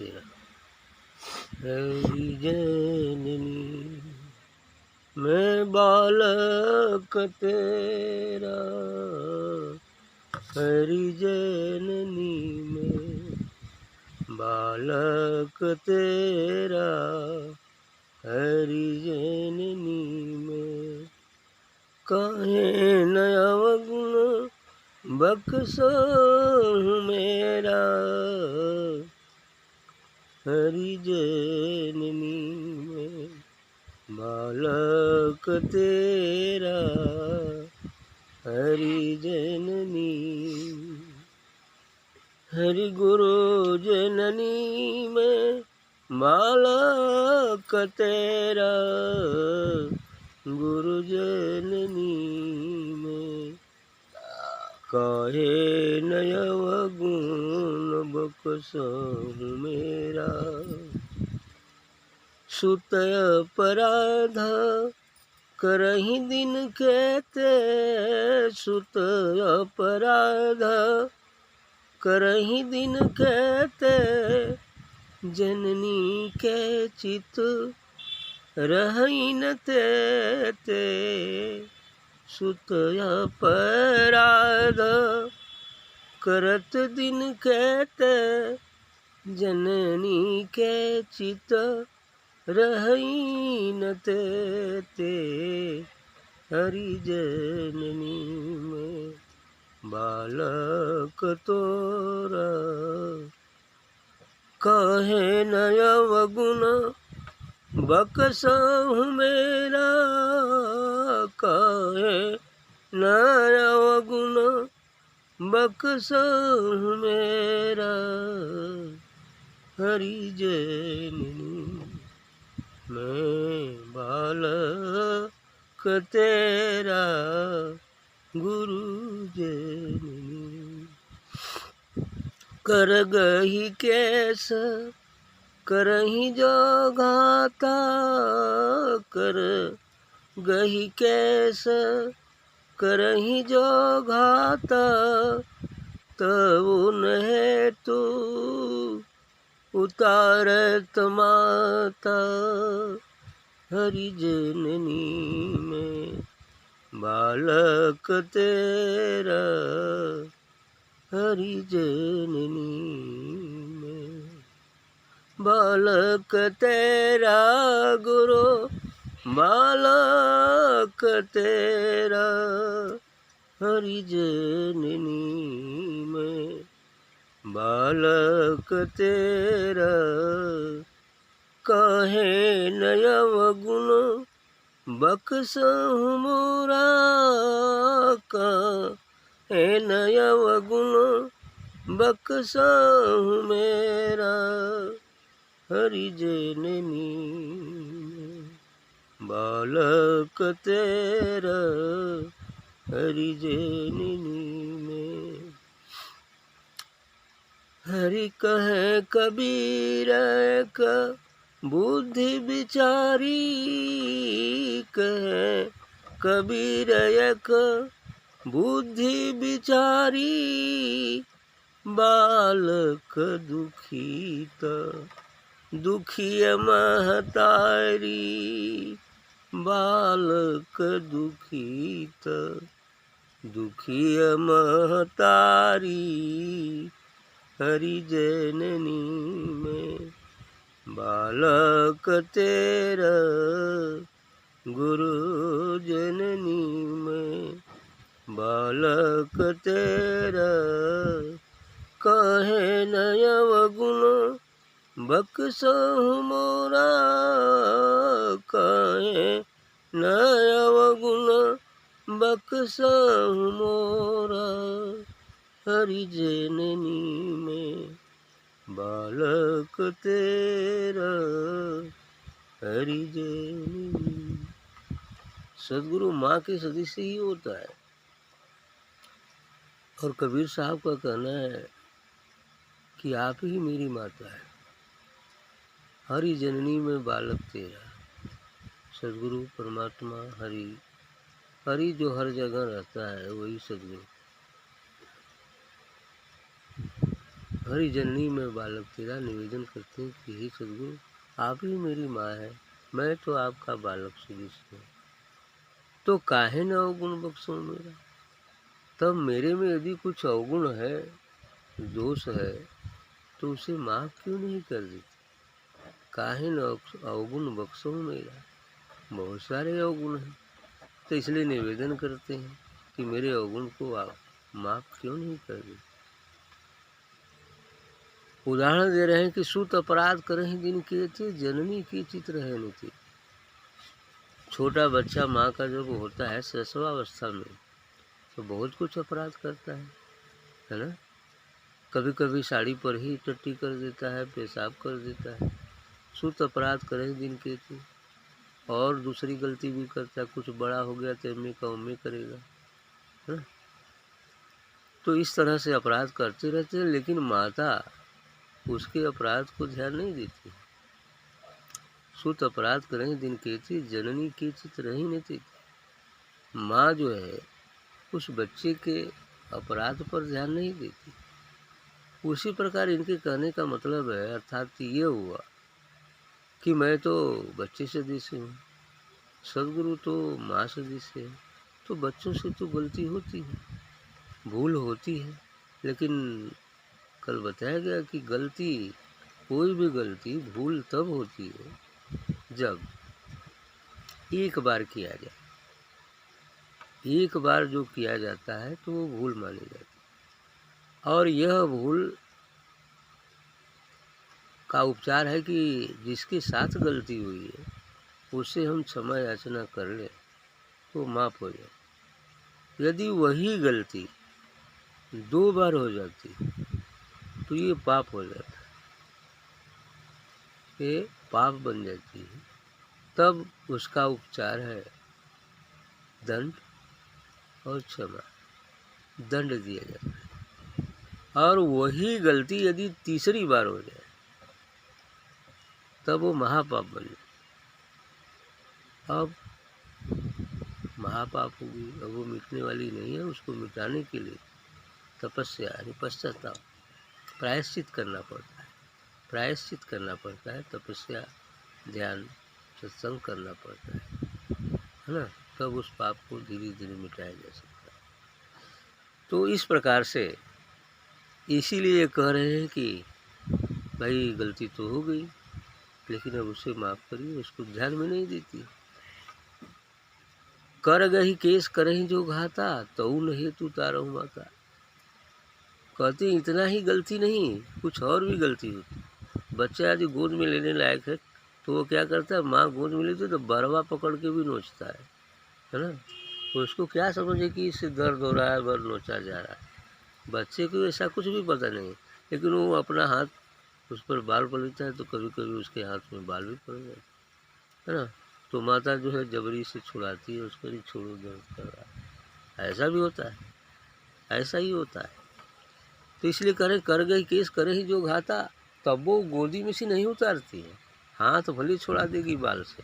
तेरा। हरि जननी मैं बालक तेरा, हरि जननी में बालक तेरा, हरि जननी में काहे न अवगुण बख्शो मेरा, हरि जननी में बालक तेरा, हरि जननी। हरि गुरु जननी में बालक तेरा, गुरु जननी में काहे नय अवगुण बख्शो मेरा। सुत अपराध करहि दिन कहते, सुत अपराध करहि दिन कहते, जननी के चित रहि न तेते। सुत अपराध करत दिन कहते, जननी के चित रहि न तेते। हरि जननी में बालक तोरा, काहे न अवगुण बख्शहु मेरा, काहे न अवगुण बख्शहु मेरा। हरि जननी मैं बालक तेरा, गुरु जननी। कर गही केस करहि जो घाता, कर गही केस करहि जो घाता, तब उन्हें तू उतारत माता। हरि जननी में बालक तेरा, हरि जननी में बालक तेरा, गुरु बालक तेरा, हरि जननी में बालक तेरा। काहे न अवगुण बख्शहु मोरा, काहे न अवगुण बख्शहु मेरा। हरि जननी में बालक तेरा, हरि जननी में। हरि कहे कबीर का बुद्धि विचारी, कहे कबीर एक बुद्धि विचारी, बालक दुखित दुखिय महतारी, बालक दुखित दुखिय महतारी। हरि जननी में बालक तेरा, गुरु जननी में बालक तेरा। काहे न अवगुण बख्शहु मोरा, काहे न अवगुण बख्शहु मोरा। हरि जननी में बालक तेरा, हरि जननी। सदगुरु माँ के सदृश ही होता है। और कबीर साहब का कहना है कि आप ही मेरी माता है, हरि जननी में बालक तेरा। सदगुरु परमात्मा हरि, हरि जो हर जगह रहता है वही सदगुरु। हरि जननी में बालक तेरा निवेदन करते हैं कि हे सदगुरु, आप ही मेरी माँ है, मैं तो आपका बालक सदृश हूँ, तो काहे न अवगुण बख्शो मेरा। तब मेरे में यदि कुछ अवगुण है, दोष है, तो उसे माफ क्यों नहीं कर देते। काहे न अवगुण बख्शो मेरा, बहुत सारे अवगुण हैं, तो इसलिए निवेदन करते हैं कि मेरे अवगुण को आप माफ क्यों नहीं कर देते। उदाहरण दे रहे हैं कि सुत अपराध करहि दिन किए थे, जननी की चित रहे नीति। छोटा बच्चा माँ का जब होता है शैशवावस्था में, तो बहुत कुछ अपराध करता है ना। कभी कभी साड़ी पर ही टट्टी कर देता है, पेशाब कर देता है। सुत अपराध करहि दिन किए थे। और दूसरी गलती भी करता है, कुछ बड़ा हो गया तो एम ए का उम्मे करेगा, है ना। तो इस तरह से अपराध करते रहते हैं, लेकिन माता उसके अपराध को ध्यान नहीं देती। सुत अपराध करें दिन केती, जननी की चित रही नहीं थी। माँ जो है उस बच्चे के अपराध पर ध्यान नहीं देती। उसी प्रकार इनके कहने का मतलब है, अर्थात ये हुआ कि मैं तो बच्चे सदृश हूँ, सदगुरु तो माँ सदृश है, तो बच्चों से तो गलती होती है, भूल होती है। लेकिन कल बताया गया कि गलती, कोई भी गलती, भूल तब होती है जब एक बार किया जाए। एक बार जो किया जाता है तो वो भूल मानी जाती है। और यह भूल का उपचार है कि जिसके साथ गलती हुई है उससे हम क्षमा याचना कर लें तो माफ़ हो जाए। यदि वही गलती 2 बार हो जाती तो ये पाप हो जाता है, ये पाप बन जाती है। तब उसका उपचार है दंड और क्षमा। दंड दिया जाता है। और वही गलती यदि तीसरी बार हो जाए तब वो महापाप बन जाए। अब महापाप होगी, अब वो मिटने वाली नहीं है। उसको मिटाने के लिए तपस्या यानी पश्चाताप, प्रायश्चित करना पड़ता है। प्रायश्चित करना पड़ता है, तपस्या, ध्यान, सत्संग करना पड़ता है ना। तब उस पाप को धीरे धीरे मिटाया जा सकता है। तो इस प्रकार से इसीलिए कह रहे हैं कि भाई गलती तो हो गई, लेकिन अब उसे माफ़ करिए। उसको ध्यान में नहीं देती। कर गही केस करही जो घाता, तऊ न हेतु तारहु माता। कहते इतना ही गलती नहीं, कुछ और भी गलती होती। बच्चा यदि गोद में लेने लायक है तो वो क्या करता है, माँ गोद में लेती है तो बरवा पकड़ के भी नोचता है ना। तो उसको क्या समझे कि इससे दर्द हो रहा है, बर नोचा जा रहा है। बच्चे को ऐसा कुछ भी पता नहीं, लेकिन वो अपना हाथ उस पर बाल पड़ता है तो कभी कभी उसके हाथ में बाल भी पड़ जाते है ना। तो माता जो है जबरी से छुड़ाती है उसको, नहीं छोड़ो, दर्द कर रहा है। ऐसा भी होता है, ऐसा ही होता है। तो इसलिए कर गई केस करे ही जो घाता, तब वो गोदी में से नहीं उतारती है। हाथ भले छुड़ा देगी बाल से,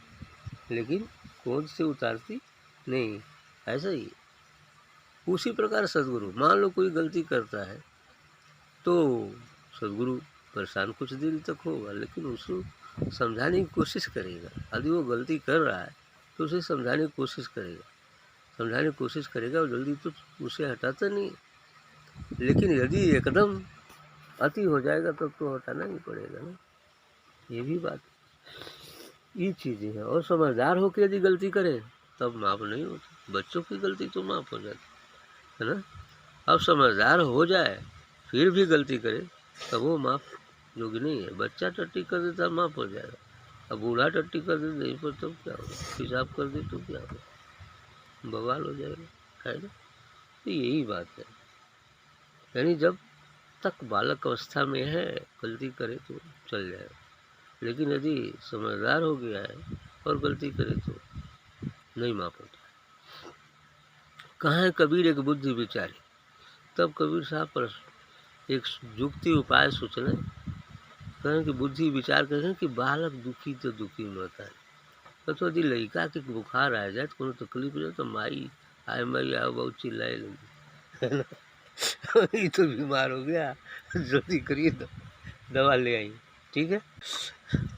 लेकिन गोद से उतारती नहीं। ऐसा ही उसी प्रकार सदगुरु, मान लो कोई गलती करता है तो सदगुरु परेशान कुछ देर तक होगा, लेकिन उसको समझाने की कोशिश करेगा। यदि वो गलती कर रहा है तो उसे समझाने की कोशिश करेगा, समझाने की कोशिश करेगा। और जल्दी तो उसे हटाता नहीं, लेकिन यदि एकदम अति हो जाएगा तब तो हटाना ही पड़ेगा ना। ये भी बात, ये चीज़ें हैं। और समझदार होकर यदि गलती करे तब माफ़ नहीं होती। बच्चों की गलती तो माफ़ हो जाती है ना। अब समझदार हो जाए फिर भी गलती करे तब वो माफ़ योग्य नहीं है। बच्चा टट्टी कर देता माफ़ हो जाएगा, अब बूढ़ा टट्टी कर दे यहीं पर तब क्या होगा, पेशाब कर दे तो क्या होगा, बवाल हो जाएगा, है ना। तो यही बात है, यानी जब तक बालक अवस्था में है गलती करे तो चल जाएगा, लेकिन यदि समझदार हो गया है और गलती करे तो नहीं माफ होता। कहाँ है कबीर एक बुद्धि विचारी। तब कबीर साहब पर एक युक्ति उपाय सोचने कहें कि बुद्धि विचार करें कि बालक दुखी तो दुखी मत है। तो यदि लड़का के बुखार आ जाए तो कोनो तकलीफ हो जाए तो माई आए माई आओ बहुत चिल्लाए लगी, है ना। ये तो बीमार हो गया, जल्दी करिए दवा ले आई। ठीक है,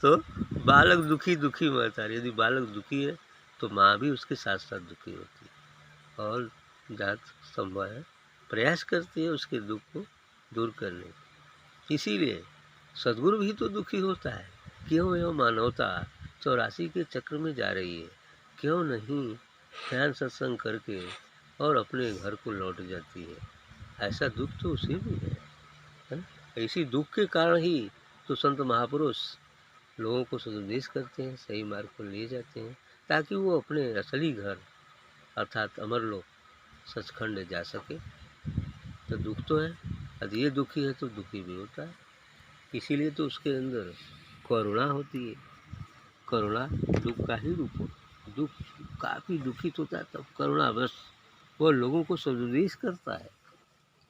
तो बालक दुखी दुखी मरता है। यदि बालक दुखी है तो माँ भी उसके साथ साथ दुखी होती है और जहाँ संभव है प्रयास करती है उसके दुख को दूर करने की। इसीलिए सद्गुरु भी तो दुखी होता है। क्यों यह मानवता 84 के चक्र में जा रही है, क्यों नहीं ध्यान सत्संग करके और अपने घर को लौट जाती है। ऐसा दुख तो उसे भी है ना? इसी दुख के कारण ही तो संत महापुरुष लोगों को सदुपदेश करते हैं, सही मार्ग पर ले जाते हैं, ताकि वो अपने असली घर अर्थात अमरलोक सचखंड जा सके। तो दुख तो है, यदि ये दुखी है तो दुखी भी होता है। इसीलिए तो उसके अंदर करुणा होती है। करुणा दुख का ही रूप होता। दुख काफ़ी दुखित होता है तब करुणा बस वो लोगों को सदुपदेश करता है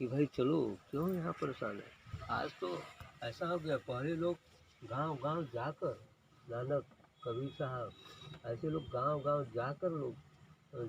कि भाई चलो, क्यों यहाँ परेशान है। आज तो ऐसा हो गया, पहले लोग गांव गांव जाकर, नानक कबीर साहब ऐसे लोग गांव गांव जाकर लोग